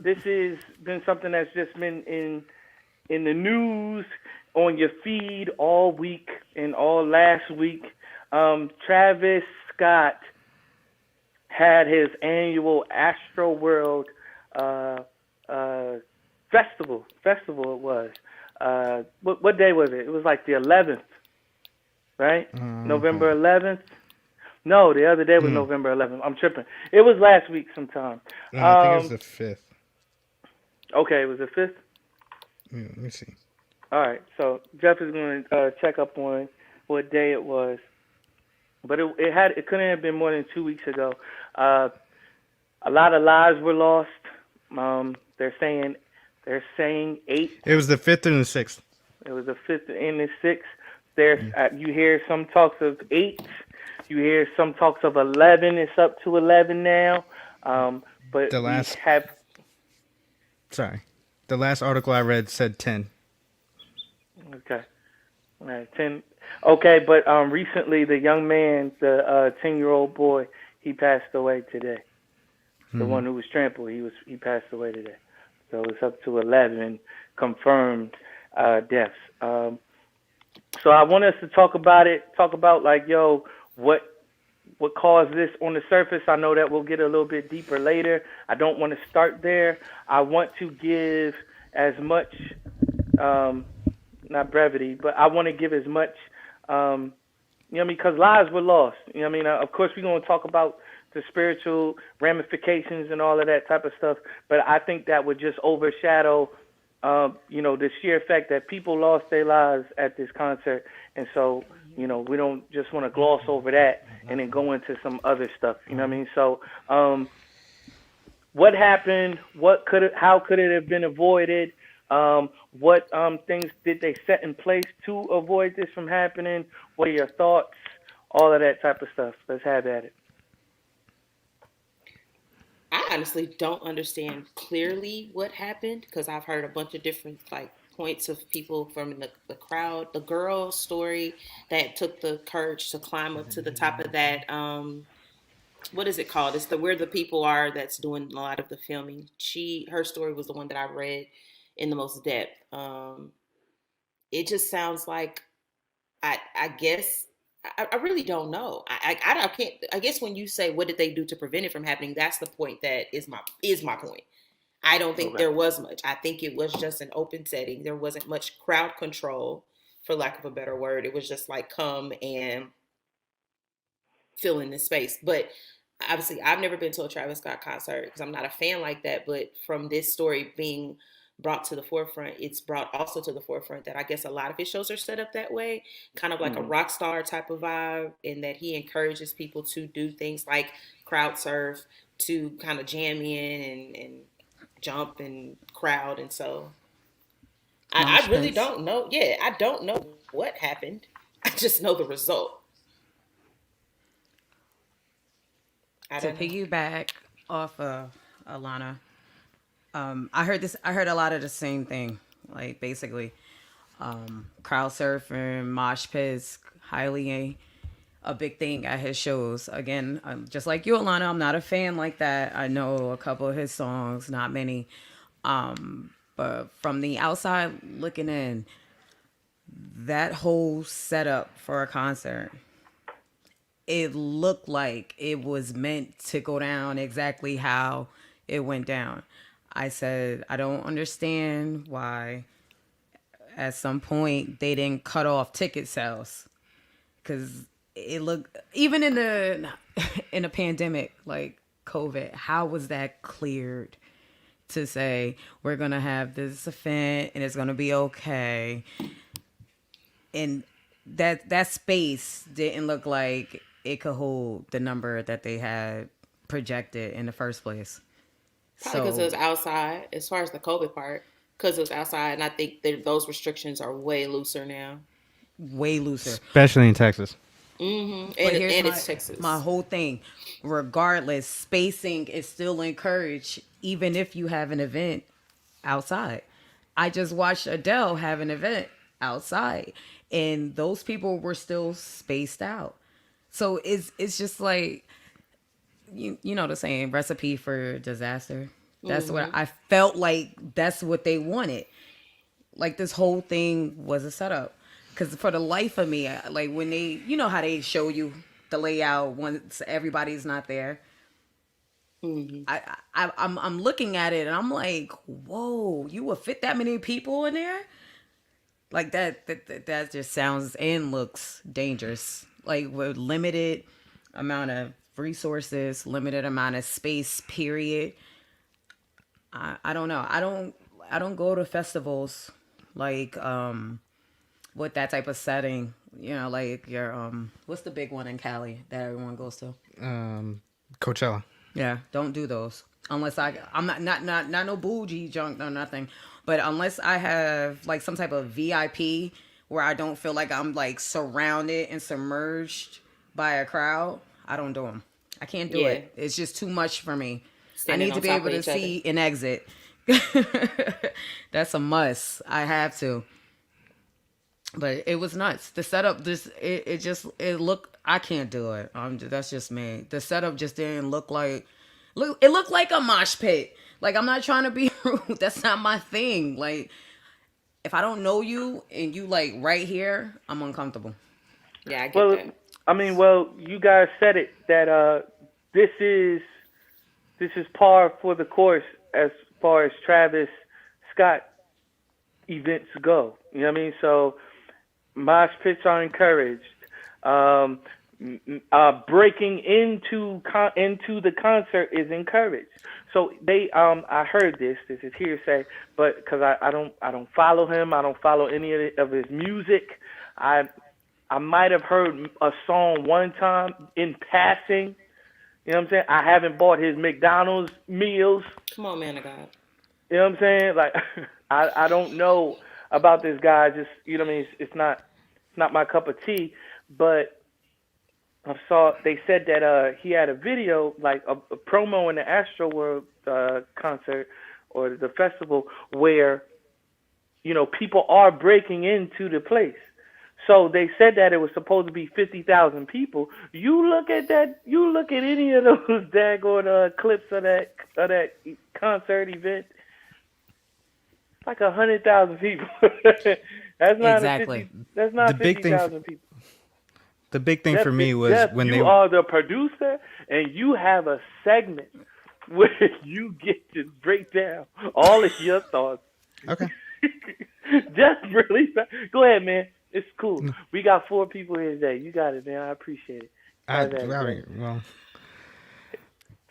this has been something that's just been in the news on your feed all week and all last week. Travis Scott had his annual Astroworld uh, uh, festival. Festival it was. What day was it? It was like the 11th, right? November Okay. 11th. No, the other day was Mm. November 11th. I'm tripping. It was last week sometime. I think it was Um, the 5th. okay, it was the 5th. Yeah, let me see. All right, so Jeff is going to check up on what day it was, but it couldn't have been more than 2 weeks ago. Uh, a lot of lives were lost. They're saying eight. It was the 5th and the 6th. It was the fifth and the sixth. There's Yeah. you hear some talks of eight. You hear some talks of 11. It's up to 11 now. But The we last, have sorry, the last article I read said 10. okay. All right, 10. Okay, but recently the young man, the 10-year-old boy, he passed away today. The Hmm. one who was trampled, he passed away today. So it's up to 11 confirmed deaths. So I want us to talk about it. Talk about like, yo, what what caused this on the surface. I know that we'll get a little bit deeper later. I don't want to start there. I want to give as much, um, not brevity, but I want to give as much, you know what I mean, because lives were lost. You know what I mean? Of course, we're going to talk about the spiritual ramifications and all of that type of stuff, but I think that would just overshadow, the sheer fact that people lost their lives at this concert. And so, we don't just want to gloss over that and then go into some other stuff. You know what I mean? So, what happened? How could it have been avoided? What things did they set in place to avoid this from happening? What are your thoughts? All of that type of stuff. Let's have at it. I honestly don't understand clearly what happened because I've heard a bunch of different like points of people from the crowd. The girl story that took the courage to climb up to the top of that what is it called? It's the where the people are that's doing a lot of the filming. Her story was the one that I read in the most depth. It just sounds like I guess I really don't know. I can't. I guess when you say what did they do to prevent it from happening, that's the point that is my point. I don't think Okay. there was much. I think it was just an open setting. There wasn't much crowd control, for lack of a better word. It was just like come and fill in this space. But obviously, I've never been to a Travis Scott concert because I'm not a fan like that. But from this story being brought to the forefront, it's brought also to the forefront that I guess a lot of his shows are set up that way, kind of like a Mm-hmm. rock star type of vibe, in that he encourages people to do things like crowd surf, to kind of jam in and jump and crowd. And so I Mosh really pits. don't know. Yeah, I don't know what happened. I just know the result. I To don't know. piggyback off of Alana, I heard this. I heard a lot of the same thing. Like basically, crowd surfing, mosh pits, highly a big thing at his shows. Again, just like you, Alana, I'm not a fan like that. I know a couple of his songs, not many. But from the outside looking in, that whole setup for a concert, it looked like it was meant to go down exactly how it went down. I said, I don't understand why at some point they didn't cut off ticket sales because it looked even in the in a pandemic like COVID, how was that cleared to say we're gonna have this event and it's gonna be okay? And that space didn't look like it could hold the number that they had projected in the first place. Probably because it was So outside, as far as the COVID part, because it was outside, and I think that those restrictions are way looser now. way looser. Especially in Texas. But here's And my it's my Texas. whole thing. Regardless, spacing is still encouraged even if you have an event outside. I just watched Adele have an event outside and those people were still spaced out. So it's just like you know the saying recipe for disaster. That's what Mm-hmm. I felt like. That's what they wanted. Like this whole thing was a setup. Because for the life of me, like when they, you know how they show you the layout once everybody's not there. Mm-hmm. I'm looking at it and I'm like, whoa, you would fit that many people in there? Like that just sounds and looks dangerous. Like with limited amount of resources, limited amount of space, period. I don't know. I don't go to festivals like with that type of setting. You know, like your what's the big one in Cali that everyone goes to? Coachella. Yeah, don't do those unless I'm not no bougie junk or nothing, but unless I have like some type of VIP where I don't feel like I'm like surrounded and submerged by a crowd, I don't do them. I can't do Yeah. it. It's just too much for me. I Standing need on to be top able of to each other. see an exit. That's a must. I have to. But it was nuts. The setup, it looked. I can't do it. That's just me. The setup just didn't look like. It looked like a mosh pit. Like I'm not trying to be rude. That's not my thing. Like if I don't know you and you like right here, I'm uncomfortable. Yeah, I get Well, that. I mean, well, you guys said it that this is this is par for the course as far as Travis Scott events go. You know what I mean? So mosh pits are encouraged. Um, Breaking into the concert is encouraged. So they I heard this. This is hearsay, but because I don't follow him. I don't follow any of his music. I I might have heard a song one time in passing. You know what I'm saying? I haven't bought his McDonald's meals. Come on, man of God. You know what I'm saying? Like I don't know about this guy. Just you know what I mean? It's not my cup of tea. But I saw they said that he had a video like a promo in the Astroworld concert or the festival where people are breaking into the place. So they said that it was supposed to be 50,000 people. You look at that. You look at any of those daggone clips of that concert event. It's like 100,000 people. That's not a Exactly. 50. That's The not big thing. 50,000 people. The big thing Jeff, for me was Jeff, when they. you are the producer, and you have a segment where you get to break down all of your thoughts. Okay. Just really, go ahead, man. It's cool. We got 4 people here today. You got it, man. I appreciate it. I, How's that, I Jeff? mean, well,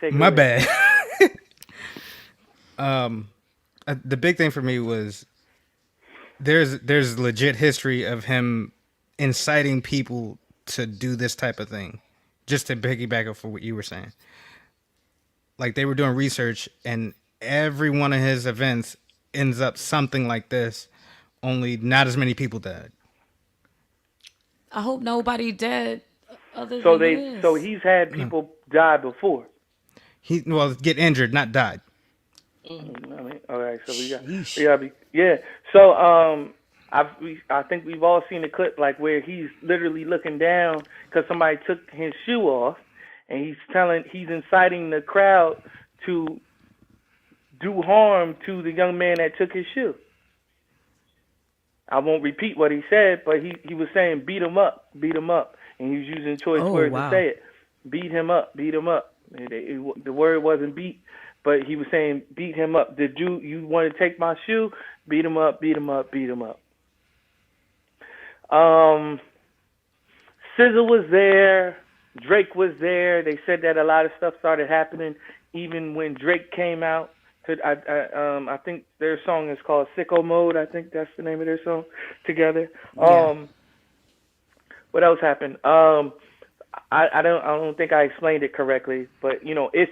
Take it my away. bad. The big thing for me was there's legit history of him inciting people to do this type of thing. Just to piggyback up for what you were saying, like they were doing research, and every one of his events ends up something like this. Only not as many people died. I hope nobody dead other So than they, so his. he's had No, people die before. he get injured, not died. Mm-hmm. I mean, all right. So we Sheesh. gotta be, yeah. So I think we've all seen the clip like where he's literally looking down because somebody took his shoe off, and he's inciting the crowd to do harm to the young man that took his shoe. I won't repeat what he said, but he was saying beat him up, and he was using choice Oh words to wow. say it. Beat him up, beat him up. The word wasn't beat, but he was saying beat him up. Did you want to take my shoe? Beat him up, beat him up, beat him up. Um, SZA was there. Drake was there. They said that a lot of stuff started happening even when Drake came out. I think their song is called Sicko Mode. I think that's the name of their song together. Yeah. What else happened? I don't think I explained it correctly, but if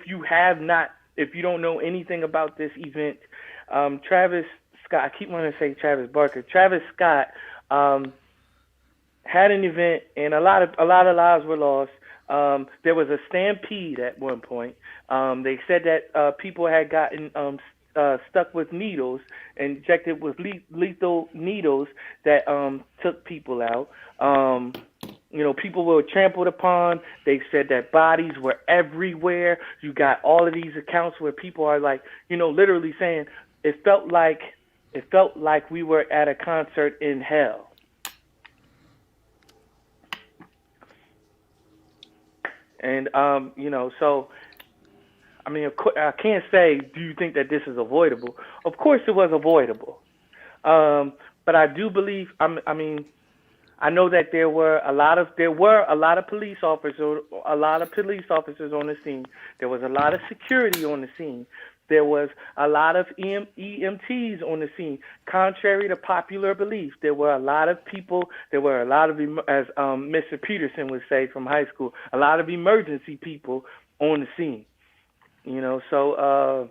you don't know anything about this event, Travis Scott, I keep wanting to say Travis Barker. Travis Scott had an event, and a lot of lives were lost. There was a stampede at one point. They said that people had gotten stuck with needles, injected with lethal needles that took people out. People were trampled upon. They said that bodies were everywhere. You got all of these accounts where people are like, literally saying it felt like we were at a concert in hell. And so I mean, of course, I can't say, do you think that this is avoidable? Of course, it was avoidable. But I do believe. I mean, I know that there were a lot of police officers, on the scene. There was a lot of security on the scene. There was a lot of EMTs on the scene. Contrary to popular belief, there were a lot of people. There were a lot of, as Mr. Peterson would say from high school, a lot of emergency people on the scene. So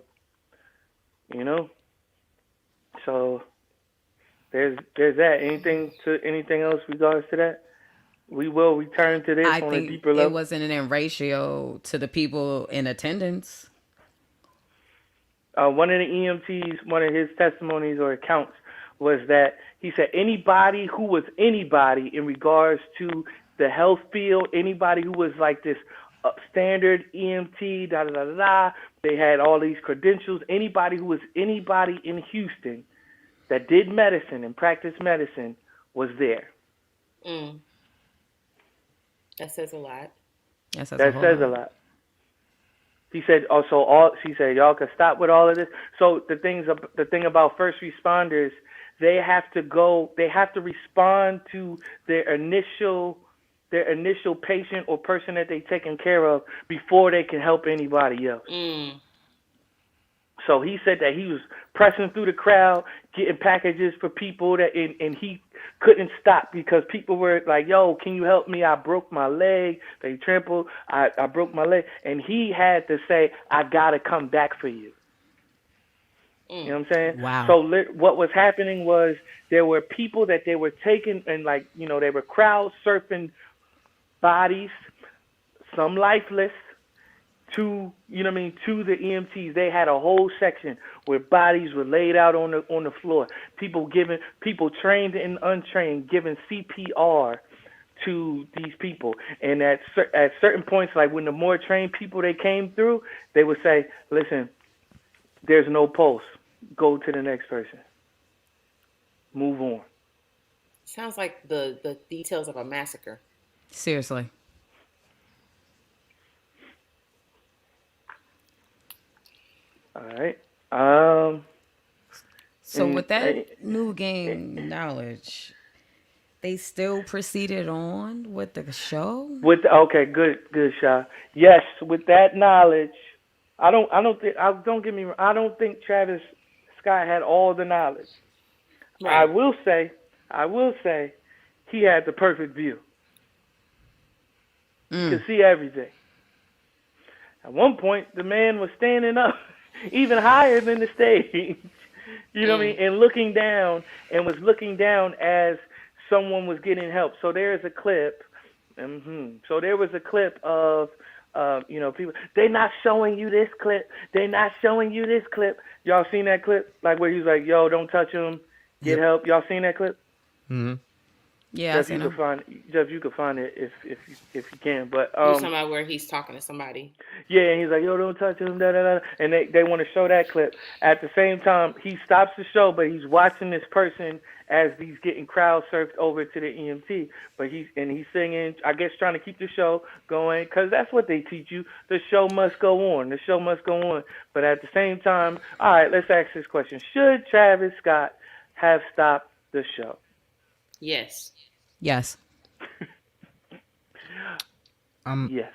there's that. Anything else regards to that? We will return to this I on a think deeper it level. wasn't in ratio to the people in attendance. One of the EMTs, one of his testimonies or accounts was that he said anybody who was anybody in regards to the health field, anybody who was like this standard EMT, da da da da, they had all these credentials. Anybody who was anybody in Houston that did medicine and practiced medicine was there. That says a lot. That says a lot. He said, she said, y'all can stop with all of this. So the thing about first responders, they have to respond to their initial patient or person that they taking care of before they can help anybody else. So he said that he was pressing through the crowd, getting packages for people and he couldn't stop because people were like, yo, can you help me? I broke my leg. They trampled. I broke my leg. And he had to say, I got to come back for you. You know what I'm saying? Wow. So what was happening was there were people that they were taking and they were crowd surfing bodies, some lifeless, to the EMTs. They had a whole section where bodies were laid out on the floor. People trained and untrained giving CPR to these people. And at certain points, like when the more trained people they came through, they would say, "Listen, there's no pulse. Go to the next person. Move on." Sounds like the details of a massacre. Seriously. All right. So with that new game knowledge, they still proceeded on with the show? Okay, good, Sha. Yes, with that knowledge, I don't think Travis Scott had all the knowledge. Right. I will say he had the perfect view. He could see everything. At one point, the man was standing up even higher than the stage, you know what I mean, and looking down as someone was getting help. So there's a clip. So there was a clip of, people. They're not showing you this clip. They're not showing you this clip. Y'all seen that clip? Like where he was like, "Yo, don't touch him. Get help." Y'all seen that clip? Mm-hmm. Yeah, Jeff, you could find it if you can. But you're talking about where he's talking to somebody. Yeah, and he's like, "Yo, don't touch him." Da, da, da. And they want to show that clip. At the same time, he stops the show, but he's watching this person as he's getting crowd surfed over to the EMT. But he's singing, I guess, trying to keep the show going, because that's what they teach you. The show must go on. The show must go on. But at the same time, all right, let's ask this question: should Travis Scott have stopped the show? Yes. Yes. Yes.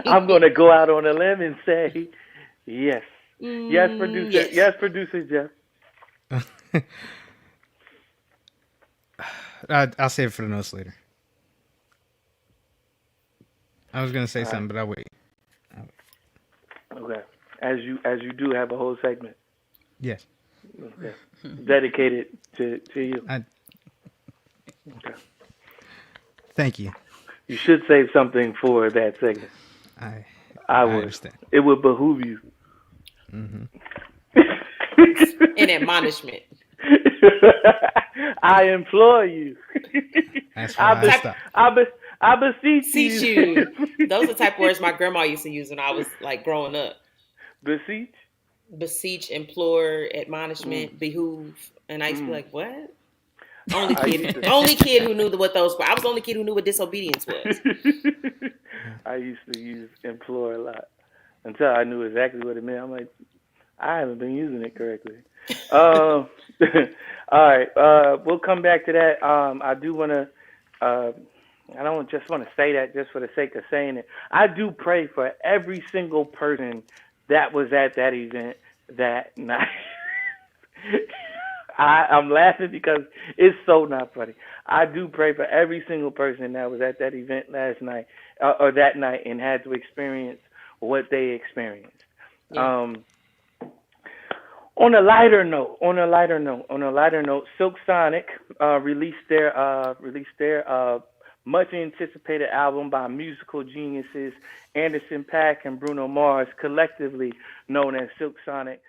I'm going to go out on a limb and say yes. Yes, producer. Yes, yes producer Jeff. I'll save it for the notes later. I was going to say something, but I'll wait. Okay. As you do have a whole segment. Yes. Okay. Dedicated to you. Okay. Thank you. You should save something for that segment. I would. Understand. It would behoove you. Mm-hmm. An admonishment. I implore you. I That's I, why I be, Type stopped. I beseech Seat you. you. Those are the type of words my grandma used to use when I was like growing up. Beseech? Beseech, implore, Mm, admonishment, behoove, and I used to be mm. like, "What?" I used to. Only kid who knew what those were. I was the only kid who knew what disobedience was. I used to use implore a lot until I knew exactly what it meant. I'm like, I haven't been using it correctly. Um, all right, we'll come back to that. I do want to. Uh, I don't just want to say that just for the sake of saying it. I do pray for every single person that was at that event that night. I'm laughing because it's so not funny. I do pray for every single person that was at that event last night or that night and had to experience what they experienced. Yeah. Um, on a lighter note, Silk Sonic released their much anticipated album by musical geniuses Anderson Paak and Bruno Mars, collectively known as Silk Sonic.